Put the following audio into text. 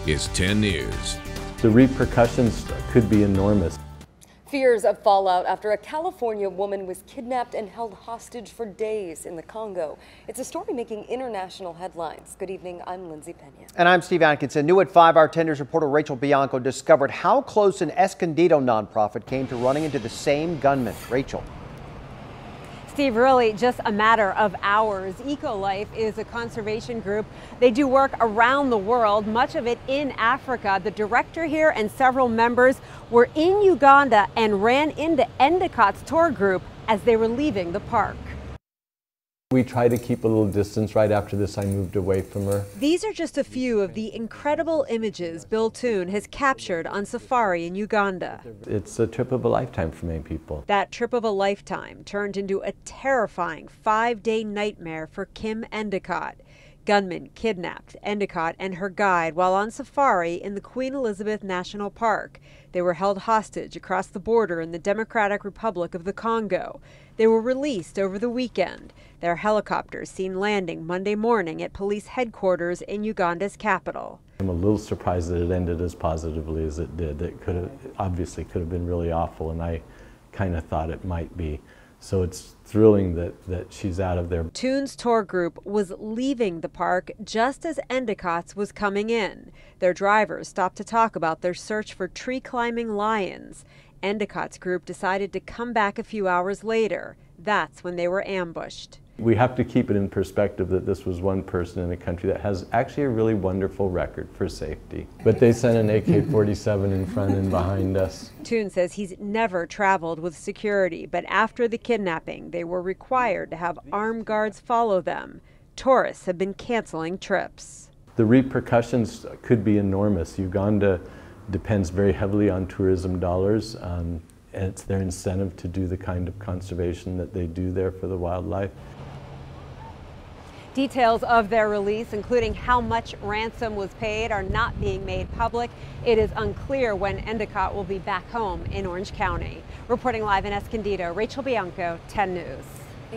is 10 News. The repercussions could be enormous. Fears of fallout after a California woman was kidnapped and held hostage for days in the Congo. It's a story making international headlines. Good evening, I'm Lindsay Pena. And I'm Steve Atkinson. New at 5, our 10 News reporter Rachel Bianco discovered how close an Escondido nonprofit came to running into the same gunman. Rachel. Steve, really just a matter of hours. Ecolife is a conservation group. They do work around the world, much of it in Africa. The director here and several members were in Uganda and ran into Endicott's tour group as they were leaving the park. We tried to keep a little distance. Right after this, I moved away from her. These are just a few of the incredible images Bill Toon has captured on safari in Uganda. It's a trip of a lifetime for many people. That trip of a lifetime turned into a terrifying 5-day nightmare for Kim Endicott. Gunmen kidnapped Endicott and her guide while on safari in the Queen Elizabeth National Park. They were held hostage across the border in the Democratic Republic of the Congo. They were released over the weekend. Their helicopters seen landing Monday morning at police headquarters in Uganda's capital. I'm a little surprised that it ended as positively as it did. It obviously could have been really awful, and I kind of thought it might be. So it's thrilling that she's out of there. Toon's tour group was leaving the park just as Endicott's was coming in. Their drivers stopped to talk about their search for tree-climbing lions. Endicott's group decided to come back a few hours later. That's when they were ambushed. We have to keep it in perspective that this was one person in a country that has actually a really wonderful record for safety. But they sent an AK-47 in front and behind us. Toon says he's never traveled with security, but after the kidnapping, they were required to have armed guards follow them. Tourists have been canceling trips. The repercussions could be enormous. Uganda depends very heavily on tourism dollars. And it's their incentive to do the kind of conservation that they do there for the wildlife. Details of their release, including how much ransom was paid, are not being made public. It is unclear when Endicott will be back home in Orange County. Reporting live in Escondido, Rachel Bianco, 10 News.